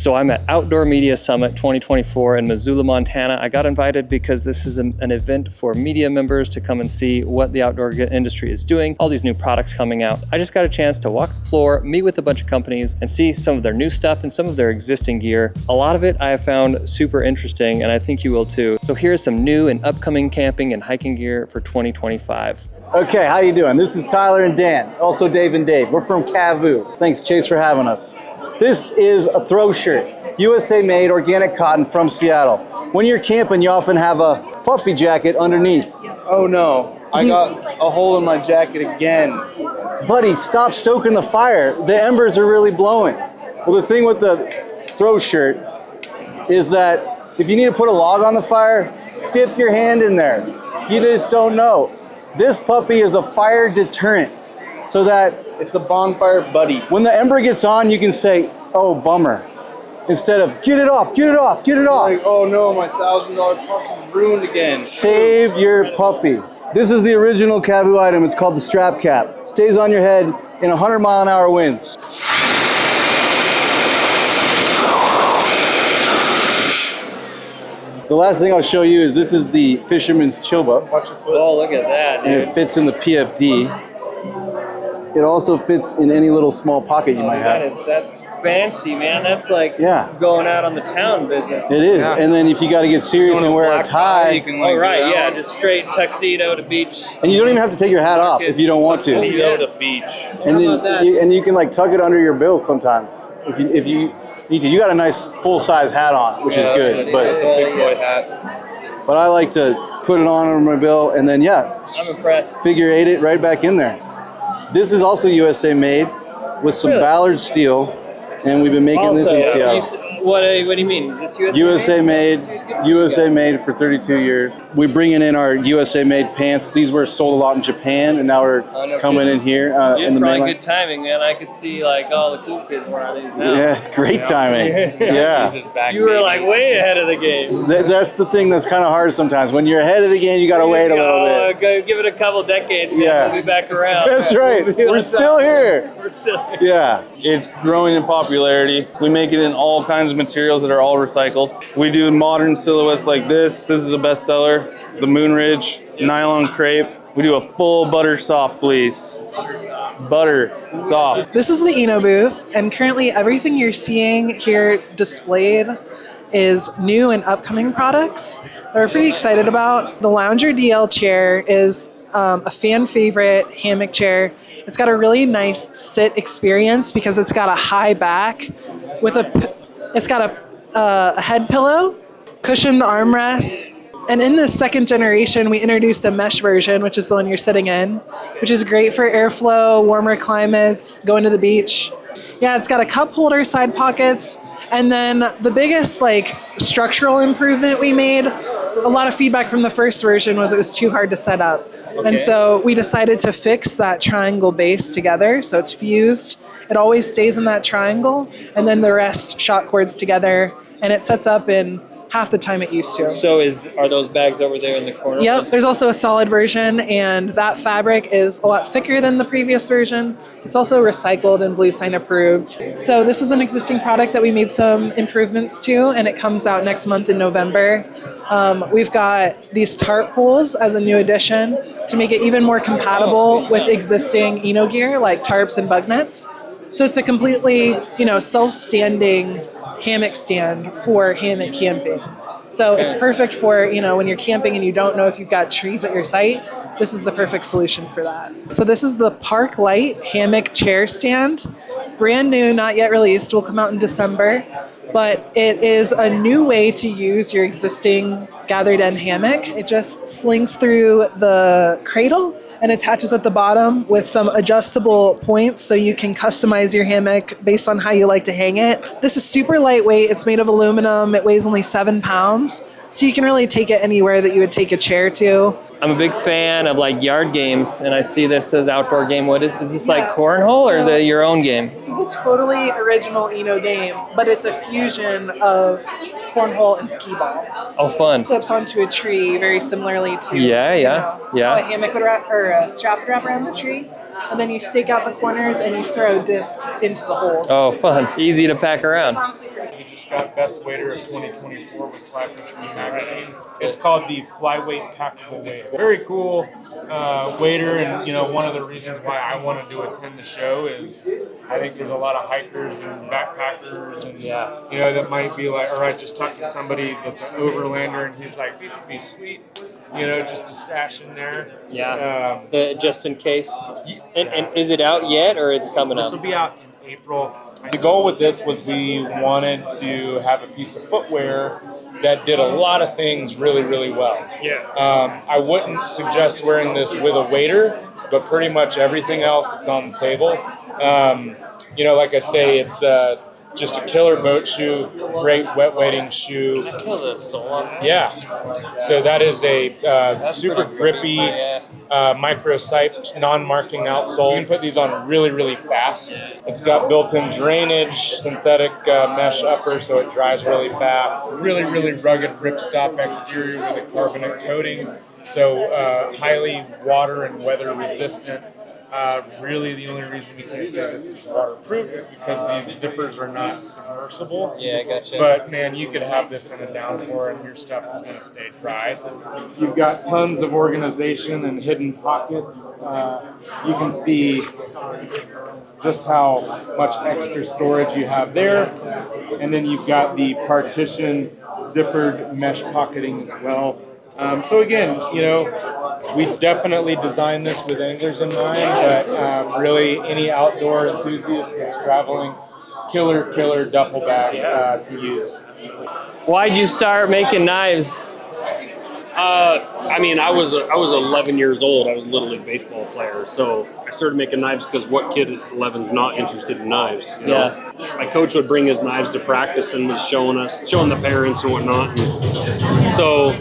So I'm at Outdoor Media Summit 2024 in Missoula, Montana. I got invited because this is an event for media members to come and see what the outdoor industry is doing, all these new products coming out. I just got a chance to walk the floor, meet with a bunch of companies, and see some of their new stuff and some of their existing gear. A lot of it I have found super interesting, and I think you will too. So here's some new and upcoming camping and hiking gear for 2025. Okay, how you doing? This is Tyler and Dan, also Dave and Dave. We're from Cavo. Thanks, Chase, for having us. This is a throw shirt, USA made, organic cotton from Seattle. When you're camping, you often have a puffy jacket underneath. Oh no, I got a hole in my jacket again. Buddy, stop stoking the fire. The embers are really blowing. Well, the thing with the throw shirt is that if you need to put a log on the fire, dip your hand in there. You just don't know. This puppy is a fire deterrent, so that It's a bonfire buddy. when the ember gets on, you can say, oh, bummer, instead of get it off, get it off, get it off. Like, oh no, my $1,000 puppy is ruined again. Save your puffy. This is the original Cavo item. It's called the strap cap. Stays on your head in 100-mile-an-hour winds. The last thing I'll show you is this is the Fisherman's Chilba. Watch your foot. Oh, look at that, And dude. it fits in the PFD. It also fits in any little small pocket you might have. That's fancy, man. That's like Yeah. going out on the town business. It is. Yeah. And then if you got to get serious and wear a tie, You can Oh, like, right, do that yeah, one. just straight tuxedo to beach. and you don't even have to take your hat off if you don't want to. Tuxedo to beach. And How then about that? you can like tuck it under your bill sometimes. If you need to. You got a nice full-size hat on, which is good. That's But a big boy hat. I like to put it on under my bill and then I'm impressed. figure eight it right back in there. This is also USA made with some Really? Ballard steel, and we've been making this in Seattle. What do you mean? Is this USA? USA made, USA made for 32 years. We're bringing in our USA made pants. These were sold a lot in Japan, and now we're Oh, no coming kidding. in here Dude, in the probably mainland. good timing, man. I could see like all the cool kids wearing these now. Yeah, it's great timing. Yeah. This is back You were baby. like way ahead of the game. That's the thing that's kind of hard sometimes. When you're ahead of the game, you got to wait a little bit. Go give it a couple decades, man. Yeah. We'll be back around. That's right. We're still here. We're still here. Yeah. It's growing in popularity. We make it in all kinds of materials that are all recycled. We do modern silhouettes like this. This is a bestseller. The Moon Ridge nylon crepe. We do a full butter soft fleece. Butter soft. This is the Eno booth, and currently everything you're seeing here displayed is new and upcoming products that we're pretty excited about. The Lounger DL chair is a fan favorite hammock chair. It's got a really nice sit experience because it's got a high back with it's got a head pillow, cushioned armrests. And in this second generation, we introduced a mesh version, which is the one you're sitting in, which is great for airflow, warmer climates, going to the beach. Yeah, it's got a cup holder, side pockets, and then the biggest like structural improvement we made, a lot of feedback from the first version was it was too hard to set up. And so we decided to fix that triangle base together, so it's fused. It always stays in that triangle, and then the rest shot cords together, and it sets up in half the time it used to. So are those bags over there in the corner? Yep, there's also a solid version, and that fabric is a lot thicker than the previous version. It's also recycled and Blue Sign approved. So this was an existing product that we made some improvements to, and it comes out next month in November. We've got these tarp poles as a new addition to make it even more compatible with existing Eno gear like tarps and bug nets. So it's a completely, self-standing hammock stand for hammock camping. So it's perfect for, when you're camping and you don't know if you've got trees at your site, this is the perfect solution for that. So this is the Parklite hammock chair stand. Brand new, not yet released, will come out in December. But it is a new way to use your existing gathered end hammock. It just slings through the cradle and attaches at the bottom with some adjustable points so you can customize your hammock based on how you like to hang it. This is super lightweight. It's made of aluminum. It weighs only 7 pounds. So you can really take it anywhere that you would take a chair to. I'm a big fan of like yard games, and I see this as outdoor game. What is this, like cornhole, or is it your own game? This is a totally original Eno game, but it's a fusion of cornhole and skee ball. Oh, fun. Flips onto a tree very similarly to Yeah. how a hammock would wrap or a strap would wrap around the tree. and then you stake out the corners and you throw discs into the holes. Oh, fun. Easy to pack around. It's honestly pretty We just got Best Waiter of 2024 with Fly Fishing Magazine. It's called the Flyweight Packable waiter. Very cool waiter, and one of the reasons why I want to attend the show is I think there's a lot of hikers and backpackers, and that might be like, all right, just talk to somebody that's an overlander, and he's like, these would be sweet, just to stash in there. Yeah. Just in case. And is it out yet, or it's coming This up? will be out in April. The goal with this was we wanted to have a piece of footwear that did a lot of things really, really well. Yeah. I wouldn't suggest wearing this with a waiter, but pretty much everything else that's on the table. Like I say, it's just a killer boat shoe, great wet wading shoe. I feel the sole on that. Yeah. So that is a super grippy, micro-siped, non-marking outsole. You can put these on really, really fast. It's got built-in drainage, synthetic mesh upper, so it dries really fast. Really, really rugged ripstop exterior with a carbonate coating, so highly water and weather resistant. Really, the only reason we can't say this is waterproof is because these zippers are not submersible. Yeah, gotcha. But man, you could have this in a downpour and your stuff is going to stay dry. You've got tons of organization and hidden pockets. You can see just how much extra storage you have there. And then you've got the partition zippered mesh pocketing as well. So again, we definitely designed this with anglers in mind, but really any outdoor enthusiast that's traveling, killer duffel bag to use. Why'd you start making knives? I was 11 years old. I was a Little League baseball player, so I started making knives because what kid at 11's not interested in knives? You know? My coach would bring his knives to practice and was showing the parents and whatnot. And so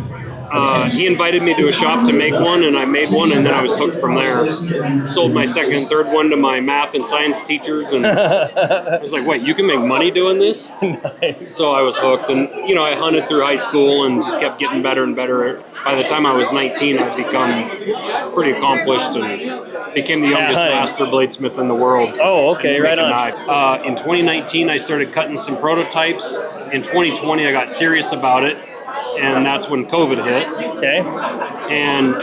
he invited me to a shop to make one, and I made one, and then I was hooked from there. Sold my second and third one to my math and science teachers, and I was like, wait, you can make money doing this? Nice. So I was hooked, and I hunted through high school and just kept getting better and better. By the time I was 19, I'd become pretty accomplished and became the youngest master bladesmith in the world. Oh, okay, right on. In 2019, I started cutting some prototypes. In 2020, I got serious about it, and that's when COVID hit. Okay. And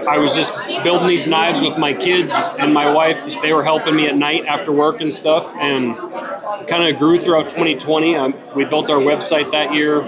I was just building these knives with my kids and my wife. They were helping me at night after work and stuff, and kind of grew throughout 2020. We built our website that year,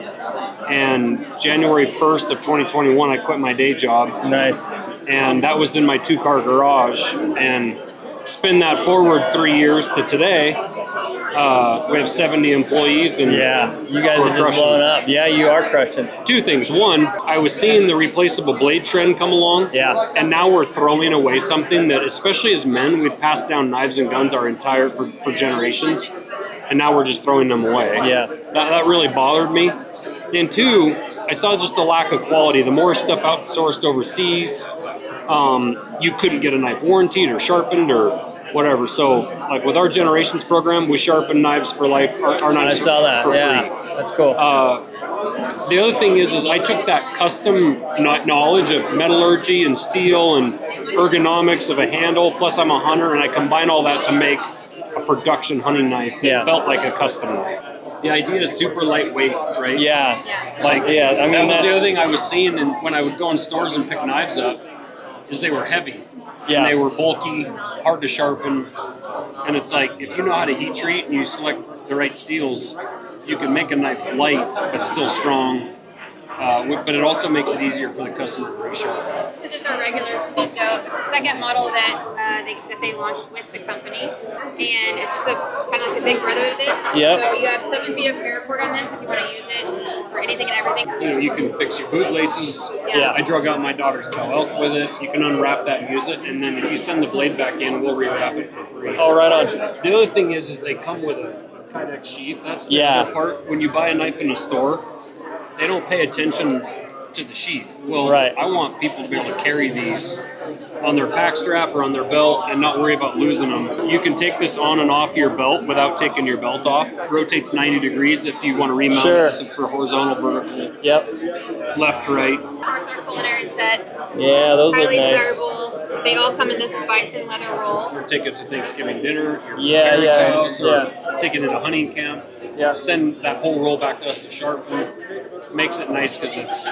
and January 1st of 2021, I quit my day job. Nice. And that was in my 2-car garage. And spin that forward 3 years to today, we have 70 employees. And you guys are just blowing up. Yeah, you are crushing. Two things. One, I was seeing the replaceable blade trend come along. Yeah. And now we're throwing away something that, especially as men, we've passed down knives and guns for generations. And now we're just throwing them away. Yeah. That really bothered me. And two, I saw just the lack of quality. The more stuff outsourced overseas, you couldn't get a knife warranted or sharpened or whatever. So, like with our Generations program, we sharpen knives for life. Our knives I saw that. for Yeah, free. that's cool. The other thing is I took that custom knowledge of metallurgy and steel and ergonomics of a handle, plus I'm a hunter, and I combine all that to make a production hunting knife that felt like a custom knife. The idea is super lightweight, right? Yeah. Like, I mean, that was the other thing I was seeing, and when I would go in stores and pick knives up, is they were heavy. Yeah. And they were bulky, hard to sharpen. And it's like, if you know how to heat treat and you select the right steels, you can make a knife light but still strong. But it also makes it easier for the customer to resharpen. This is just our regular Spego. It's the second model that they launched with the company, and it's just kind of like the big brother of this. Yep. So you have 7 feet of paracord on this if you want to use it for anything and everything. You can fix your boot laces. Yeah. I drug out my daughter's cow elk with it. You can unwrap that and use it, and then if you send the blade back in, we'll rewrap it for free. Oh, right on. The other thing is they come with a Kydex sheath. That's the other part. When you buy a knife in a store, they don't pay attention to the sheath. Well, I want people to be able to carry these on their pack strap or on their belt and not worry about losing them. You can take this on and off your belt without taking your belt off. It rotates 90 degrees if you want to remount it for horizontal, vertical. Yep. Left, right. Of course, our culinary set. Yeah, those highly look nice. desirable. They all come in this bison leather roll. Or take it to Thanksgiving dinner, your Yeah, parents' yeah, house, or yeah. take it to hunting camp. Yeah. Send that whole roll back to us to sharpen. Makes it nice because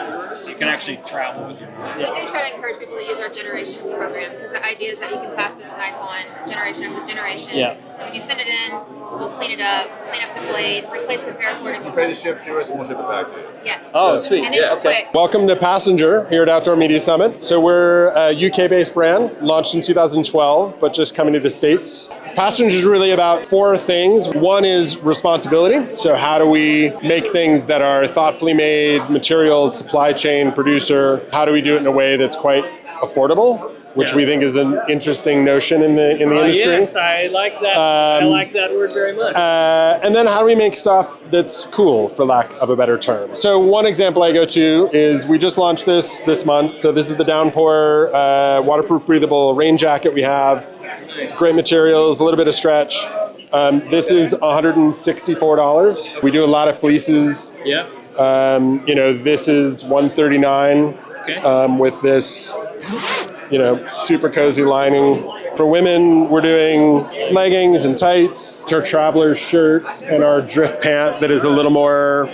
you can actually travel with your knife. We do try to encourage people to use our generations program because the idea is that you can pass this knife on generation after generation. Yeah. So if you send it in, we'll clean it up the blade, replace the paracord if you Pay the ship to us and we'll ship it back to you. Yes. Oh, sweet. And it's Yeah, okay. quick. Welcome to Passenger here at Outdoor Media Summit. So we're a UK-based brand, launched in 2012, but just coming to the States. Passenger is really about 4 things. One is responsibility. So how do we make things that are thoughtfully made, materials, supply chain, producer? How do we do it in a way that's quite affordable? Which we think is an interesting notion in the industry. Yes, I like that. I like that word very much. And then how do we make stuff that's cool, for lack of a better term? So one example I go to is we just launched this month. So this is the Downpour waterproof breathable rain jacket we have. Great materials, a little bit of stretch. This is $164. We do a lot of fleeces. Yeah. This is $139 with this super cozy lining. For women, we're doing leggings and tights, our traveler's shirt, and our drift pant that is a little more,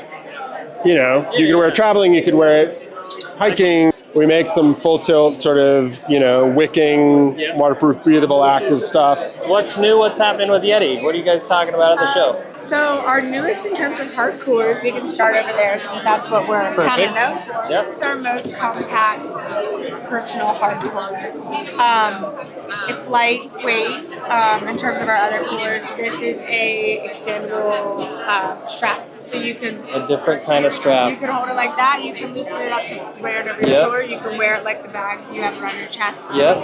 you could wear it traveling, you could wear it hiking. We make some full tilt sort of, wicking, waterproof, breathable, active stuff. So what's new? What's happening with Yeti? What are you guys talking about at the show? So our newest in terms of hard coolers, we can start over there since that's what we're kind of known for. Yep. It's our most compact personal hard cooler. It's lightweight in terms of our other coolers. This is a extendable strap, so you can. A different kind of strap. You can hold it like that. You can loosen it up to wear it over your shoulder. You can wear it like the bag you have around your chest. Yep.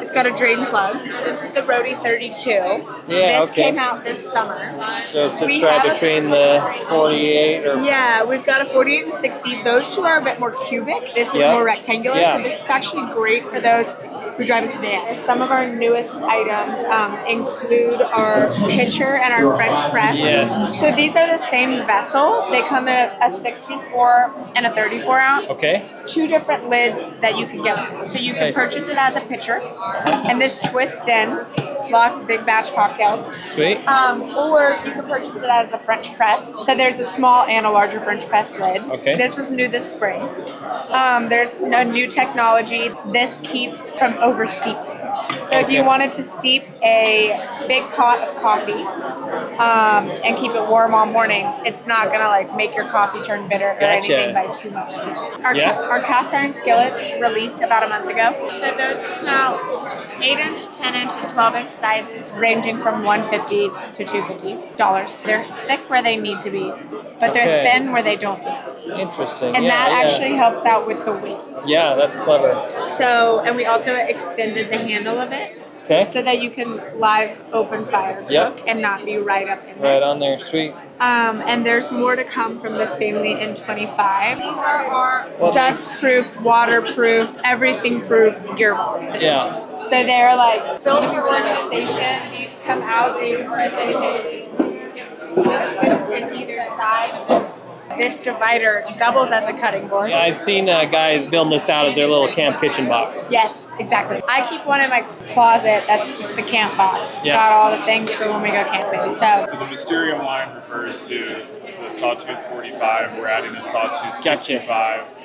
It's got a drain plug. This is the Rody 32. This came out this summer. So it sits right between the 48 or... Yeah, we've got a 48 and 60. Those two are a bit more cubic. This is more rectangular. So this is actually great for those who drive a sedan. Some of our newest items include our pitcher and our French press. Yes. So these are the same vessel. They come in a 64 and a 34 ounce. Okay. 2 different lids that you can get. So you can purchase it as a pitcher, and this twists in, lock big batch cocktails. Sweet. Or you can purchase it as a French press. So there's a small and a larger French press lid. Okay. This was new this spring. There's no new technology. This keeps from oversteeping. So if you wanted to steep a big pot of coffee and keep it warm all morning, it's not gonna make your coffee turn bitter or anything by too much steam. Our cast iron skillets released about a month ago. So those come out 8-inch, 10-inch, and 12-inch sizes, ranging from $150 to $250. They're thick where they need to be, but they're thin where they don't need to be. Interesting. And that actually helps out with the weight. Yeah, that's clever. So, and we also extended the handle of it. Okay. So that you can live open fire cook and not be right up in there. Right on there, sweet. And there's more to come from this family in 25. These are our dust-proof, waterproof, everything-proof gearboxes. Yeah. So they're built for organization. These come out so you can press anything. This fits in either side. This divider doubles as a cutting board. Yeah, I've seen guys building this out as their little camp kitchen box. Yes, exactly. I keep one in my closet that's just the camp box. It's got all the things for when we go camping. So the Mysterium line refers to the Sawtooth 45. We're adding a Sawtooth 65,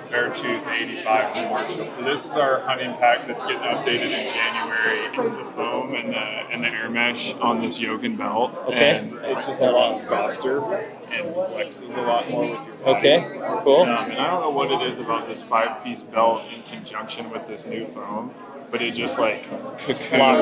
Beartooth 85 commercial. So this is our hunting pack that's getting updated in January. The foam and the air mesh on this yoke and belt. Okay. And it's just a lot softer and flexes a lot more with your body. Okay, cool. And I don't know what it is about this 5-piece belt in conjunction with this new foam, but it just locks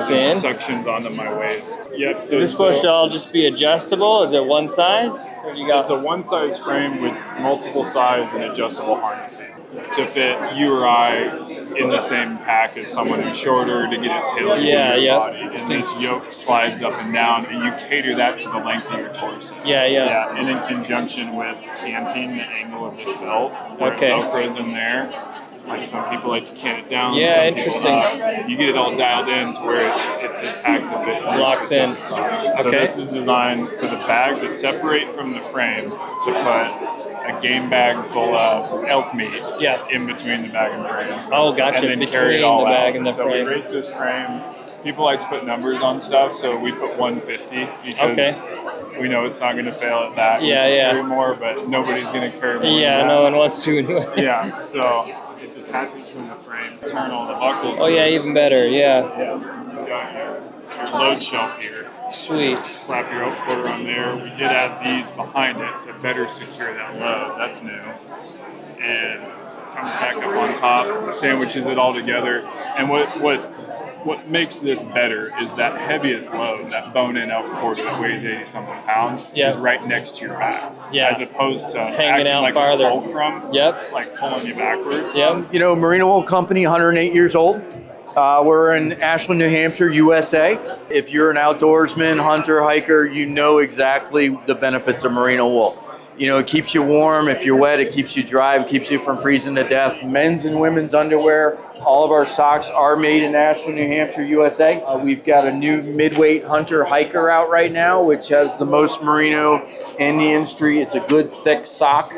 in, suctions onto my waist. Yep. So is this supposed to all just be adjustable? Is it one size? Or you got... It's a one-size frame with multiple size and adjustable harnessing to fit you or I in the same pack as someone who's shorter to get it tailored to your body. And this yoke slides up and down, and you cater that to the length of your torso. Yeah. And in conjunction with canting the angle of this belt, where it velcros in there. Like some people like to can it down. Yeah, some people interesting. not. You get it all dialed in to where it's packed to fit. Locks in. So Okay. this is designed for the bag to separate from the frame to put a game bag full of elk meat in between the bag and frame. Oh, gotcha. And then Between carry it all the bag out. and the so frame. we rate this frame. People like to put numbers on stuff, so we put 150 because we know it's not going to fail at that. Yeah, we can yeah. carry more, but nobody's going to carry more. Yeah, than no that. one wants to anyway. Yeah, so it detaches from the frame. Turn all the buckles. Oh, yeah, even better. Yeah. Yeah. You got your load shelf here. Sweet. Slap your oak quarter on there. We did add these behind it to better secure that load. That's new. And comes back up on top, sandwiches it all together. And what makes this better is that heaviest load, that bone-in elk quarter that weighs 80-something pounds, is right next to your back. Yeah. As opposed to hanging acting out like farther. a fulcrum, like pulling you backwards. Yep. You know, Marino Wolf Company, 108 years old. We're in Ashland, New Hampshire, USA. If you're an outdoorsman, hunter, hiker, you know exactly the benefits of Merino wool. You know, it keeps you warm. If you're wet, it keeps you dry. It keeps you from freezing to death. Men's and women's underwear. All of our socks are made in Ashland, New Hampshire, USA. We've got a new midweight hunter hiker out right now, which has the most merino in the industry. It's a good thick sock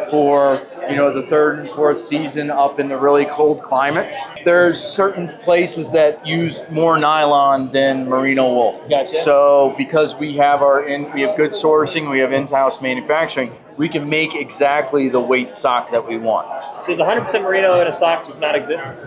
for, you know, the third and fourth season up in the really cold climates. There's certain places that use more nylon than merino wool. Gotcha. So because we have we have good sourcing, we have in-house manufacturing, we can make exactly the weight sock that we want. Does 100% merino in a sock just not exist?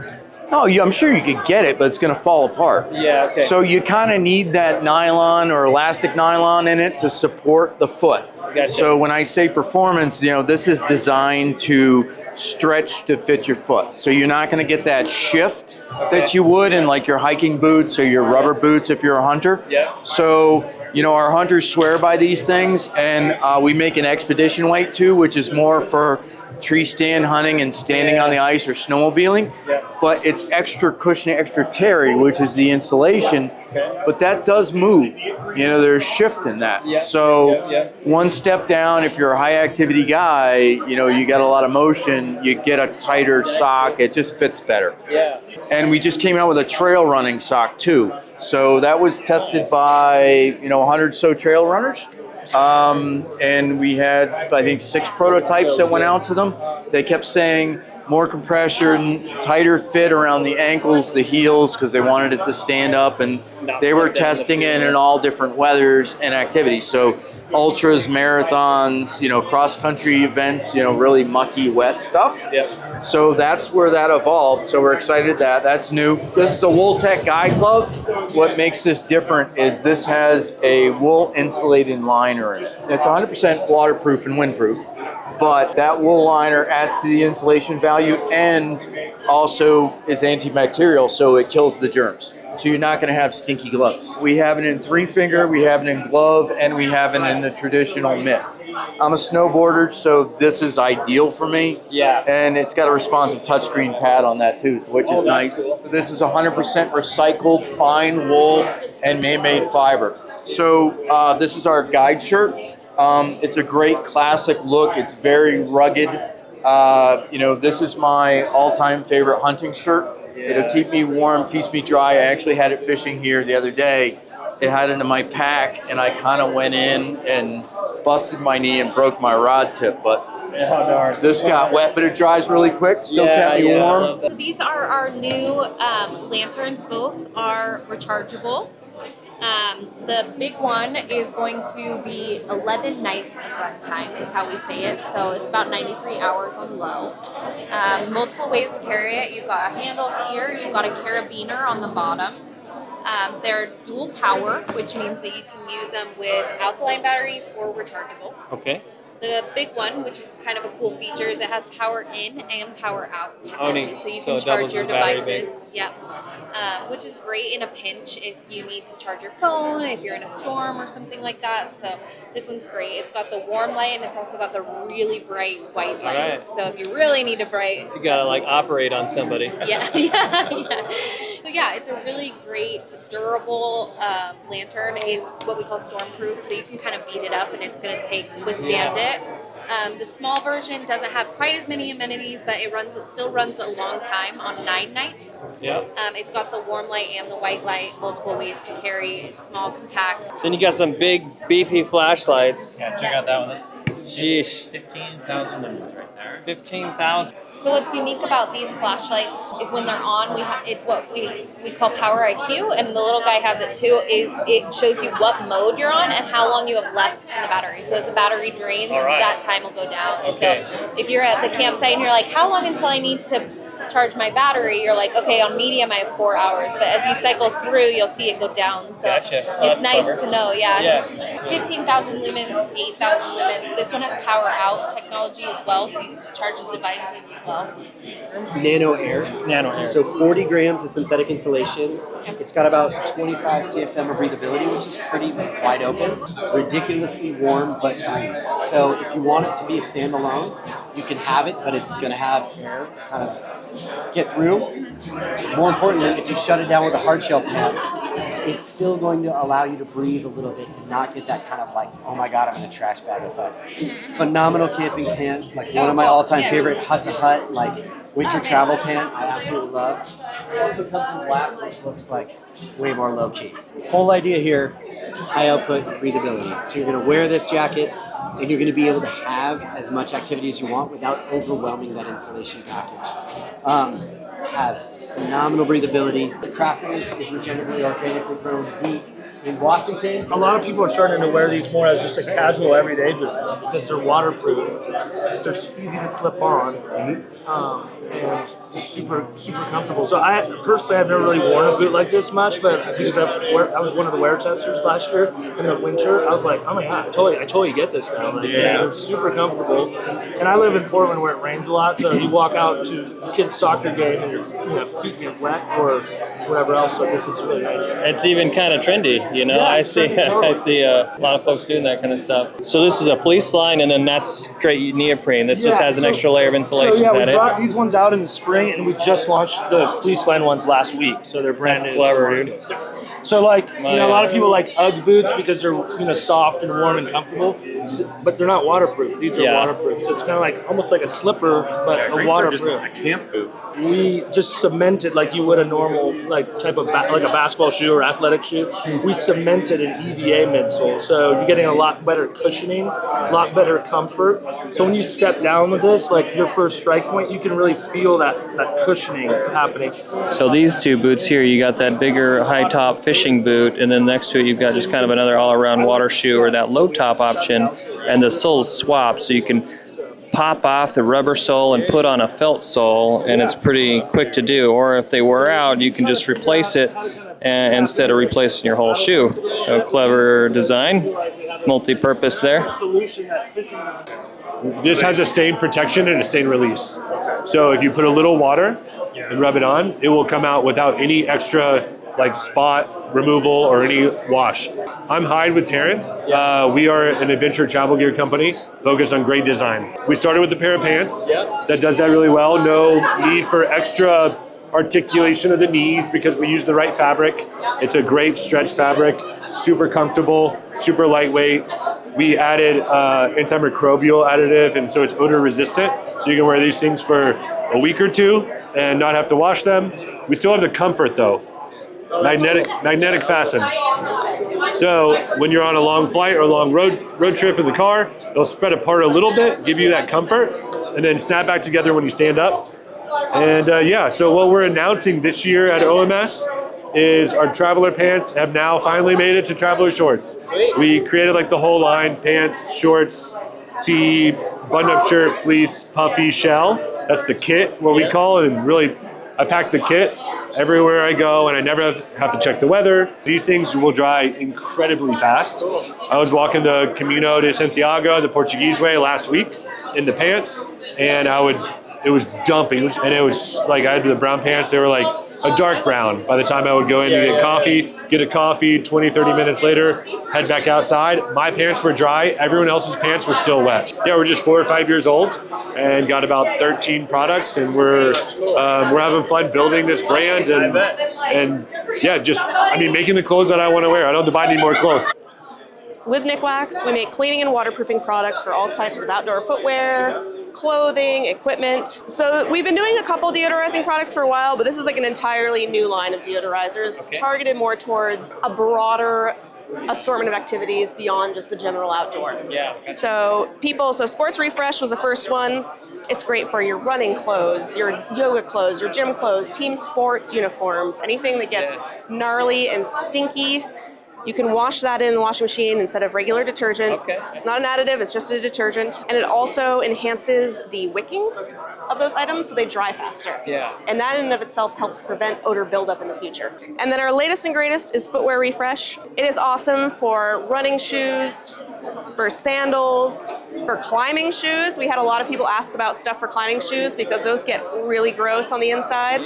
Oh, yeah, I'm sure you could get it, but it's going to fall apart. Yeah, okay. So you kind of need that nylon or elastic nylon in it to support the foot. Gotcha. So when I say performance, you know, this is designed to stretch to fit your foot. So you're not going to get that shift that you would in like your hiking boots or your rubber boots if you're a hunter. Yeah. So, you know, our hunters swear by these things, and we make an expedition weight too, which is more for tree stand hunting and standing on the ice or snowmobiling. Yeah. But it's extra cushioning, extra terry, which is the insulation. Okay. But that does move. You know, there's shift in that. Yeah. So Yeah. one step down, if you're a high activity guy, you know, you got a lot of motion, you get a tighter sock, it just fits better. Yeah. And we just came out with a trail running sock too. So that was tested by, you know, 100 so trail runners. And we had, I think, 6 prototypes that went out to them. They kept saying more compression, tighter fit around the ankles, the heels, because they wanted it to stand up. And they were testing it in all different weathers and activities. So ultras, marathons, you know, cross-country events, you know, really mucky, wet stuff. Yep. So that's where that evolved. So we're excited that that's new. This is a Wooltech guide glove. What makes this different is this has a wool insulated liner in it. It's 100% waterproof and windproof, but that wool liner adds to the insulation value and also is antibacterial, so it kills the germs. So you're not going to have stinky gloves. We have it in 3-finger, we have it in glove, and we have it in the traditional mitt. I'm a snowboarder, so this is ideal for me. Yeah. And it's got a responsive touchscreen pad on that too, which is nice. cool. This is 100% recycled fine wool and man-made fiber. So this is our guide shirt. It's a great classic look. It's very rugged. You know, this is my all-time favorite hunting shirt. It'll keep me warm, keeps me dry. I actually had it fishing here the other day. It had it in my pack, and I kind of went in and busted my knee and broke my rod tip. But this got wet, but it dries really quick. Still kept me warm. So these are our new lanterns. Both are rechargeable. The big one is going to be 11 nights of runtime, is how we say it. So it's about 93 hours on low. Multiple ways to carry it. You've got a handle here. You've got a carabiner on the bottom. They're dual power, which means that you can use them with alkaline batteries or rechargeable. Okay. The big one, which is kind of a cool feature, is it has power in and power out technology. neat. So you So can it charge doubles your the battery devices. Yeah. Which is great in a pinch if you need to charge your phone, if you're in a storm or something like that. So this one's great. It's got the warm light and it's also got the really bright white light. Right. So if you really need a bright... You gotta like operate on somebody. Yeah. So yeah, it's a really great, durable lantern. It's what we call storm proof, so you can kind of beat it up and it's going to withstand it. The small version doesn't have quite as many amenities, but it still runs a long time on 9 nights. Yep. It's got the warm light and the white light, multiple ways to carry. It's small, compact. Then you got some big, beefy flashlights. Yeah, check out that one. This Sheesh. 15,000 lumens right there. 15,000. So what's unique about these flashlights is when they're on, it's what we call Power IQ, and the little guy has it too, is it shows you what mode you're on and how long you have left in the battery. So as the battery drains, that time will go down. Okay. So if you're at the campsite and you're like, how long until I need to charge my battery, you're like, okay, on medium I have 4 hours, but as you cycle through, you'll see it go down. So Gotcha. Oh, it's nice clever. to know, yeah. Yeah. 15,000 lumens, 8,000 lumens. This one has power out technology as well, so you charges devices as well. Nano Air. Nano Air. So 40 grams of synthetic insulation. It's got about 25 CFM of breathability, which is pretty wide open. Ridiculously warm, but breathes. So if you want it to be a standalone, you can have it, but it's going to have air kind of get through. More importantly, if you shut it down with a hard shell pan, it's still going to allow you to breathe a little bit and not get that kind of like, oh my God, I'm in a trash bag effect. Phenomenal camping pan, like one of my all-time favorite hut-to-hut, like winter travel pan, I absolutely love. It also comes in black, which looks like way more low-key. Whole idea here, high output breathability. So you're gonna wear this jacket and you're gonna be able to have as much activity as you want without overwhelming that insulation package. Has phenomenal breathability. The crafting is regeneratively organically grown wheat in Washington. A lot of people are starting to wear these more as just a casual everyday boot because they're waterproof. They're easy to slip on, and just super comfortable. So I personally have never really worn a boot like this much, but I think I was one of the wear testers last year in the winter. I was like, oh my God, I totally get this now. Like, they're super comfortable. And I live in Portland where it rains a lot, so you walk out to a kid's soccer game and your feet get wet or whatever else. So this is really nice. It's even kind of trendy, you know. Yeah, I see a lot of folks doing that kind of stuff. So this is a fleece line, and then that's straight neoprene. This just has an extra layer of insulation. So yeah, is we that brought these ones out in the spring, and we just launched the fleece line ones last week. So they're brand new. That's clever, dude. So like, a lot of people like UGG boots because they're soft and warm and comfortable, but they're not waterproof. These are waterproof, so it's kind of like almost like a slipper, but a waterproof. A camp boot. We just cemented like you would a normal type of like a basketball shoe or athletic shoe. We cemented an EVA midsole, so you're getting a lot better cushioning, a lot better comfort. So when you step down with this, like your first strike point, you can really feel that cushioning happening. So these two boots here, you got that bigger high top fishing boot, and then next to it you've got just kind of another all around water shoe or that low top option, and the soles swap, so you can pop off the rubber sole and put on a felt sole, and it's pretty quick to do. Or if they wear out, you can just replace it instead of replacing your whole shoe. A clever design, multi-purpose there. This has a stain protection and a stain release. So if you put a little water and rub it on, it will come out without any extra like spot removal or any wash. I'm Hyde with Taryn. We are an adventure travel gear company focused on great design. We started with a pair of pants that does that really well. No need for extra articulation of the knees because we use the right fabric. It's a great stretch fabric, super comfortable, super lightweight. We added antimicrobial additive, and so it's odor resistant. So you can wear these things for a week or two and not have to wash them. We still have the comfort though. Magnetic fasten. So when you're on a long flight or a long road trip in the car, they'll spread apart a little bit, give you that comfort, and then snap back together when you stand up. And so what we're announcing this year at OMS is our traveler pants have now finally made it to traveler shorts. We created like the whole line: pants, shorts, tee, button-up shirt, fleece, puffy, shell. That's the kit, what we call it, and really I pack the kit everywhere I go, and I never have to check the weather. These things will dry incredibly fast. I was walking the Camino de Santiago, the Portuguese way, last week in the pants, and it was dumping, and it was like I had the brown pants. They were like a dark brown by the time I would go in to get a coffee, 20, 30 minutes later, head back outside. My pants were dry. Everyone else's pants were still wet. Yeah, we're just 4 or 5 years old and got about 13 products, and we're having fun building this brand and making the clothes that I want to wear. I don't have to buy any more clothes. with Nikwax, we make cleaning and waterproofing products for all types of outdoor footwear, clothing, equipment. So we've been doing a couple deodorizing products for a while, but this is like an entirely new line of deodorizers, targeted more towards a broader assortment of activities beyond just the general outdoor. So Sports Refresh was the first one. It's great for your running clothes, your yoga clothes, your gym clothes, team sports uniforms, anything that gets gnarly and stinky. You can wash that in the washing machine instead of regular detergent. It's not an additive, it's just a detergent. And it also enhances the wicking of those items so they dry faster. And that in and of itself helps prevent odor buildup in the future. And then our latest and greatest is Footwear Refresh. It is awesome for running shoes, for sandals, for climbing shoes. We had a lot of people ask about stuff for climbing shoes because those get really gross on the inside.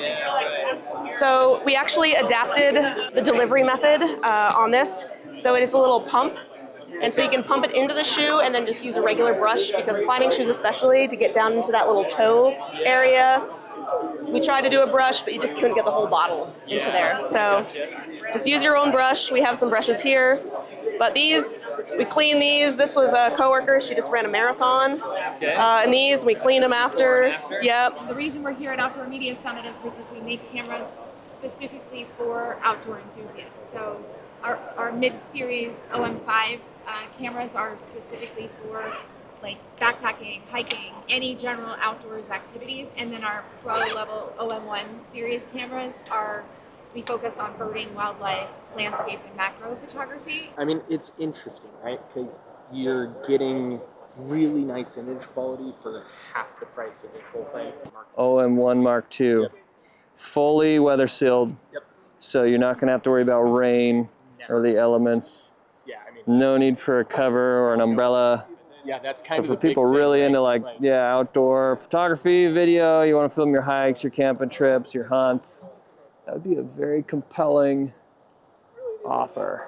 So we actually adapted the delivery method on this. So it is a little pump. And so you can pump it into the shoe and then just use a regular brush, because climbing shoes especially, to get down into that little toe area, we tried to do a brush, but you just couldn't get the whole bottle into there. So just use your own brush. We have some brushes here. But these, we clean these. This was a coworker, she just ran a marathon. And these, we cleaned them after. Yep. The reason we're here at Outdoor Media Summit is because we make cameras specifically for outdoor enthusiasts. So our mid-series OM5 cameras are specifically for like backpacking, hiking, any general outdoors activities. And then our pro level OM1 series cameras we focus on birding, wildlife, landscape, and macro photography. I mean, it's interesting, right? Because you're getting really nice image quality for half the price of a full frame. OM1 Mark II. Fully weather sealed. So you're not gonna have to worry about rain or the elements. No need for a cover or an umbrella. That's kind so of for the big people thing, really right? into outdoor photography, video, you want to film your hikes, your camping trips, your hunts, that would be a very compelling offer.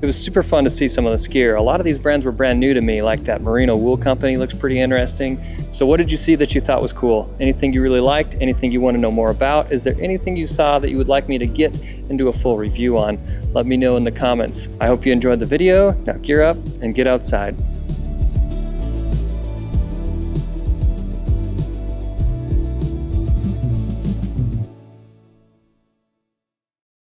It was super fun to see some of this gear. A lot of these brands were brand new to me, like that Marino Wool company looks pretty interesting. So what did you see that you thought was cool? Anything you really liked? Anything you want to know more about? Is there anything you saw that you would like me to get and do a full review on? Let me know in the comments. I hope you enjoyed the video. Now gear up and get outside.